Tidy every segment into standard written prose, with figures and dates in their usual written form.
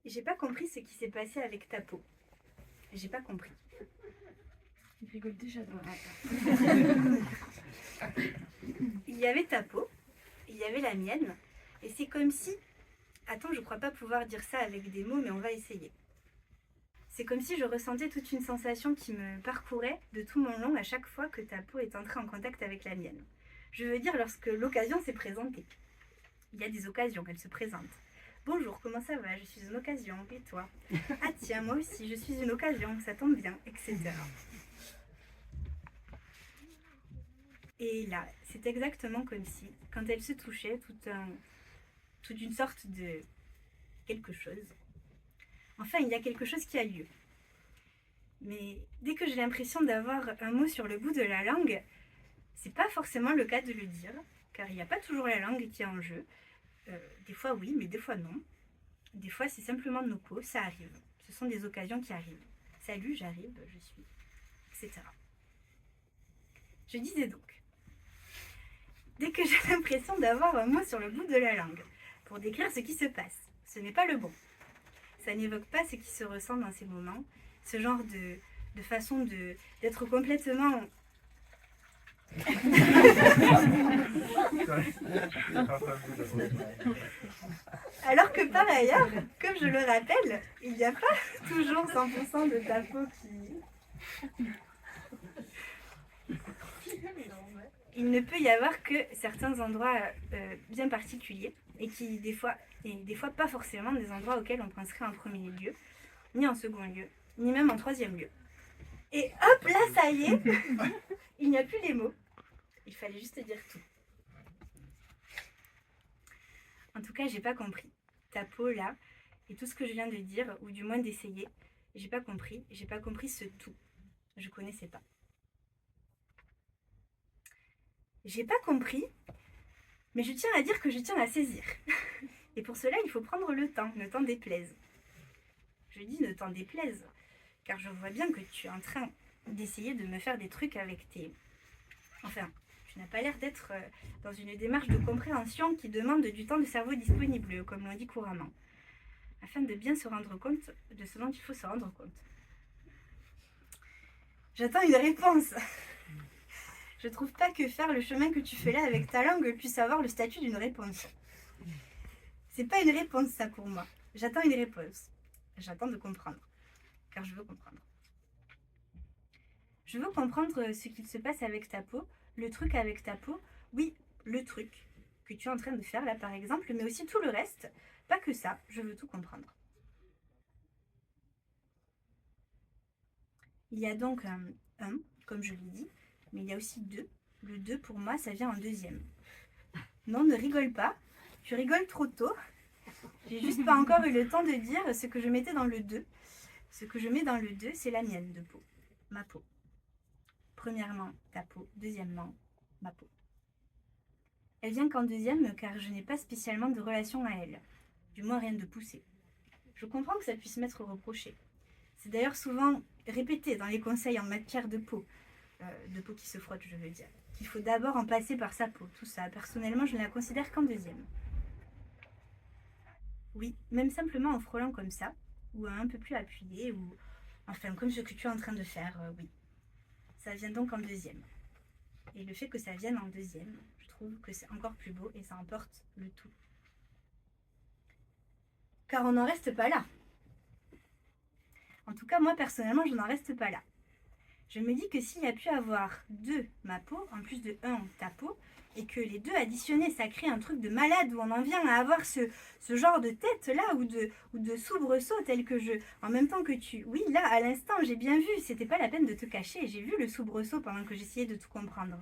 J'ai pas compris ce qui s'est passé avec ta peau. J'ai pas compris. Il rigole déjà dans Il y avait ta peau, il y avait la mienne, et c'est comme si... Attends, je crois pas pouvoir dire ça avec des mots, mais on va essayer. C'est comme si je ressentais toute une sensation qui me parcourait de tout mon long à chaque fois que ta peau est entrée en contact avec la mienne. Je veux dire lorsque l'occasion s'est présentée. Il y a des occasions, elles se présentent. Bonjour, comment ça va? Je suis une occasion, et toi? Ah tiens, moi aussi, je suis une occasion, ça tombe bien, etc. Et là, c'est exactement comme si, quand elles se touchaient, toute une sorte de quelque chose. Enfin, il y a quelque chose qui a lieu. Mais dès que j'ai l'impression d'avoir un mot sur le bout de la langue, c'est pas forcément le cas de le dire, car il n'y a pas toujours la langue qui est en jeu. Des fois oui, mais des fois non. Des fois c'est simplement nos peaux, ça arrive. Ce sont des occasions qui arrivent. Salut, j'arrive, je suis, etc. Je disais donc, dès que j'ai l'impression d'avoir un mot sur le bout de la langue, pour décrire ce qui se passe, ce n'est pas le bon. Ça n'évoque pas ce qui se ressent dans ces moments, ce genre de façon d'être complètement... Alors que par ailleurs, comme je le rappelle, il n'y a pas toujours 100% de ta peau qui... Il ne peut y avoir que certains endroits bien particuliers et qui des fois pas forcément des endroits auxquels on penserait en premier lieu, ni en second lieu, ni même en troisième lieu. Et hop, là ça y est, il n'y a plus les mots. Il fallait juste dire tout. En tout cas, j'ai pas compris. Ta peau là, et tout ce que je viens de dire, ou du moins d'essayer, j'ai pas compris ce tout. Je connaissais pas. J'ai pas compris, mais je tiens à dire que je tiens à saisir. Et pour cela, il faut prendre le temps déplaise. Je dis ne t'en déplaise, car je vois bien que tu es en train d'essayer de me faire des trucs avec tes... Enfin, tu n'as pas l'air d'être dans une démarche de compréhension qui demande du temps de cerveau disponible, comme l'on dit couramment, afin de bien se rendre compte de ce dont il faut se rendre compte. J'attends une réponse. Je trouve pas que faire le chemin que tu fais là avec ta langue puisse avoir le statut d'une réponse. C'est pas une réponse ça pour moi. J'attends une réponse. J'attends de comprendre. Car je veux comprendre. Je veux comprendre ce qu'il se passe avec ta peau, le truc avec ta peau. Oui, le truc que tu es en train de faire là par exemple, mais aussi tout le reste. Pas que ça, je veux tout comprendre. Il y a donc un, comme je l'ai dit, mais il y a aussi deux. Le 2 pour moi, ça vient en deuxième. Non, ne rigole pas. Tu rigoles trop tôt. J'ai juste pas encore eu le temps de dire ce que je mettais dans le 2. Ce que je mets dans le 2, c'est la mienne de peau. Ma peau. Premièrement, ta peau. Deuxièmement, ma peau. Elle vient qu'en deuxième car je n'ai pas spécialement de relation à elle. Du moins rien de poussé. Je comprends que ça puisse m'être reproché. C'est d'ailleurs souvent répété dans les conseils en matière de peau qui se frotte, je veux dire. Qu'il faut d'abord en passer par sa peau, tout ça. Personnellement, je ne la considère qu'en deuxième. Oui, même simplement en frôlant comme ça, ou un peu plus appuyé, ou enfin comme ce que tu es en train de faire, oui. Ça vient donc en deuxième. Et le fait que ça vienne en deuxième, je trouve que c'est encore plus beau et ça emporte le tout. Car on n'en reste pas là. En tout cas, moi personnellement, je n'en reste pas là. Je me dis que s'il y a pu avoir 2 ma peau, en plus de 1 ta peau, et que les 2 additionnés, ça crée un truc de malade où on en vient à avoir ce genre de tête là, ou de soubresaut tel que je... En même temps que tu... Oui, là, à l'instant, j'ai bien vu, c'était pas la peine de te cacher, j'ai vu le soubresaut pendant que j'essayais de tout comprendre.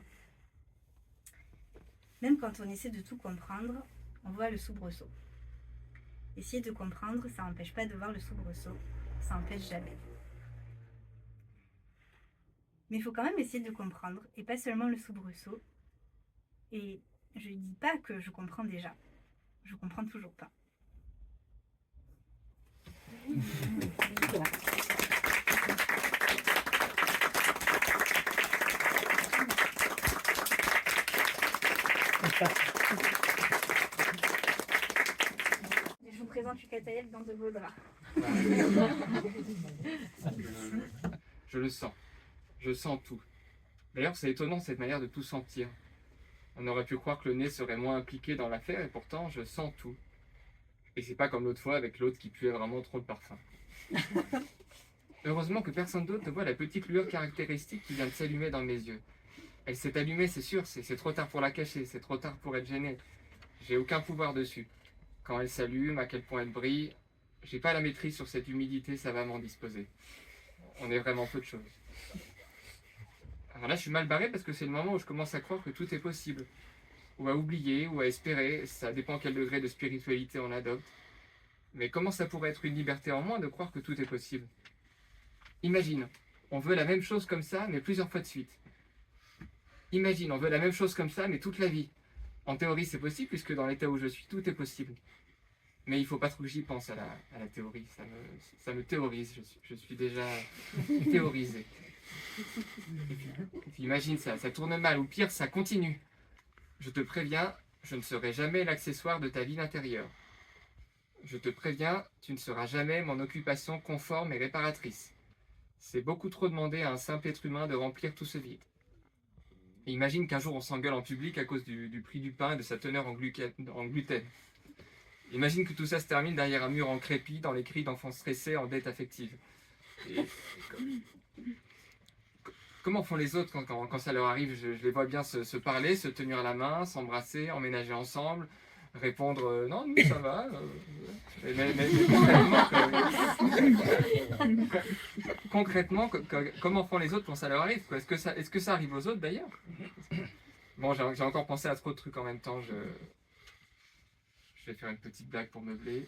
Même quand on essaie de tout comprendre, on voit le soubresaut. Essayer de comprendre, ça n'empêche pas de voir le soubresaut, ça n'empêche jamais. Mais il faut quand même essayer de comprendre, et pas seulement le soubresaut. Et je ne dis pas que je comprends déjà. Je comprends toujours pas. Je vous présente Yucatael dans de beaux draps. Je le sens. Je sens tout. D'ailleurs, c'est étonnant cette manière de tout sentir. On aurait pu croire que le nez serait moins impliqué dans l'affaire, et pourtant, je sens tout. Et c'est pas comme l'autre fois avec l'autre qui puait vraiment trop le parfum. Heureusement que personne d'autre ne voit la petite lueur caractéristique qui vient de s'allumer dans mes yeux. Elle s'est allumée, c'est sûr, c'est trop tard pour la cacher, c'est trop tard pour être gêné. J'ai aucun pouvoir dessus. Quand elle s'allume, à quel point elle brille, j'ai pas la maîtrise sur cette humidité savamment disposée. On est vraiment peu de choses. Alors là, je suis mal barré parce que c'est le moment où je commence à croire que tout est possible. Ou à oublier, ou à espérer, ça dépend quel degré de spiritualité on adopte. Mais comment ça pourrait être une liberté en moins de croire que tout est possible? Imagine, on veut la même chose comme ça, mais plusieurs fois de suite. Imagine, on veut la même chose comme ça, mais toute la vie. En théorie, c'est possible, puisque dans l'état où je suis, tout est possible. Mais il ne faut pas trop que j'y pense à la théorie, ça me théorise, je suis déjà théorisé. Et puis imagine ça tourne mal, ou pire, ça continue. Je te préviens, je ne serai jamais l'accessoire de ta vie intérieure. Je te préviens, tu ne seras jamais mon occupation conforme et réparatrice. C'est beaucoup trop demander à un simple être humain de remplir tout ce vide. Et imagine qu'un jour on s'engueule en public à cause du prix du pain et de sa teneur en gluten. Imagine que tout ça se termine derrière un mur en crépi, dans les cris d'enfants stressés en dette affective. Et comment font les autres quand ça leur arrive? Je les vois bien se parler, se tenir la main, s'embrasser, emménager ensemble, répondre non, nous ça va. Concrètement, comment font les autres quand ça leur arrive? Est-ce que ça arrive aux autres d'ailleurs? Bon, j'ai encore pensé à trop de trucs en même temps. Je vais faire une petite blague pour meubler.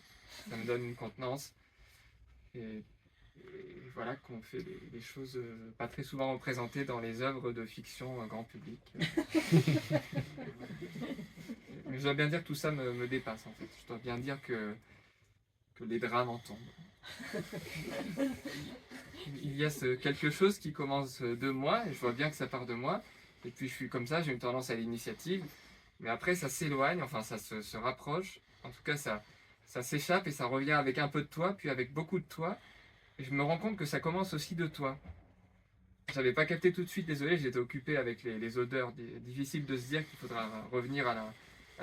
Ça me donne une contenance. Et voilà qu'on fait des choses pas très souvent représentées dans les œuvres de fiction grand public. Mais je dois bien dire que tout ça me dépasse en fait. Je dois bien dire que les drames en tombent. Il y a quelque chose qui commence de moi, et je vois bien que ça part de moi. Et puis je suis comme ça, j'ai une tendance à l'initiative. Mais après ça s'éloigne, enfin ça se rapproche. En tout cas ça s'échappe et ça revient avec un peu de toi, puis avec beaucoup de toi. Et je me rends compte que ça commence aussi de toi. J'avais pas capté tout de suite, désolé, j'étais occupé avec les odeurs. Difficile de se dire qu'il faudra revenir à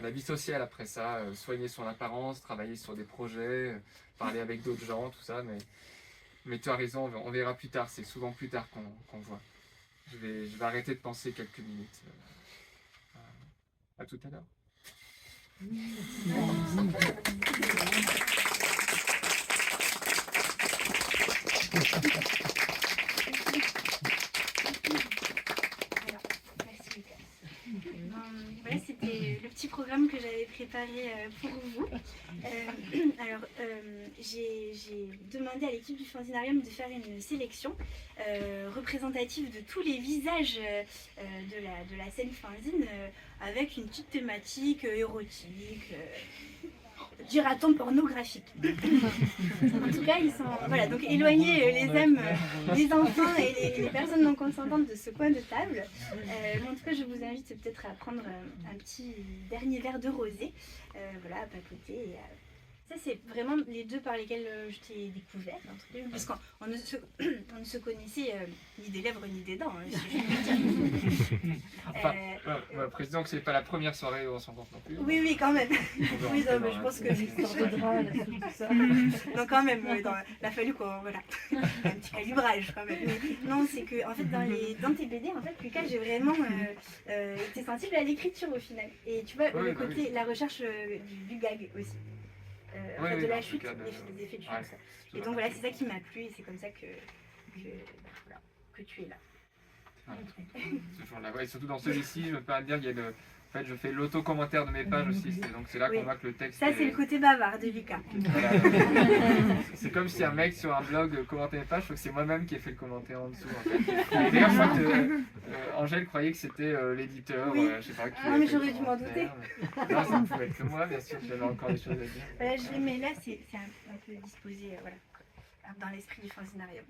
la vie sociale après ça, soigner son apparence, travailler sur des projets, parler avec d'autres gens, tout ça. Mais tu as raison, on verra plus tard, c'est souvent plus tard qu'on voit. Je vais arrêter de penser quelques minutes. À tout à l'heure. Voilà, c'était le petit programme que j'avais préparé pour vous. J'ai demandé à l'équipe du Fanzinarium de faire une sélection représentative de tous les visages de la scène fanzine avec une petite thématique érotique, dira-t-on pornographique. En tout cas, ils sont donc éloigner les âmes des enfants et les personnes non consentantes de ce coin de table. Mais en tout cas, je vous invite peut-être à prendre un petit dernier verre de rosé, à papoter. Et ça, c'est vraiment les deux par lesquels je t'ai découvert, parce qu'on ne se connaissait ni des lèvres ni des dents. Précisons que c'est pas la première soirée où on s'en rencontre non plus. Oui, quand même. Oui, non, mais je pense que non, quand même, il a fallu un petit calibrage quand même. Mais non, c'est que en fait dans tes BD, en fait, Lucas, j'ai vraiment été sensible à l'écriture au final. Et tu vois, le côté, la recherche du gag aussi. De la chute, des effets de chute. Ouais, et donc voilà, c'est ça qui m'a plu et c'est comme ça que tu es là. Toujours là. Ouais, surtout dans celui-ci, je peux pas dire, en fait, je fais l'auto-commentaire de mes pages aussi, donc c'est là qu'on voit que le texte. Ça, c'est le côté bavard de Lucas. Voilà. C'est comme si un mec sur un blog commentait mes pages, je crois que c'est moi-même qui ai fait le commentaire en dessous. En fait. Et d'ailleurs, je crois que Angèle croyait que c'était l'éditeur, je sais pas qui. Ah, mais j'aurais dû m'en douter. Non, ça ne pouvait être que moi, bien sûr, j'avais encore des choses à dire. Mais là, c'est un peu disposé dans l'esprit du fanzinarium.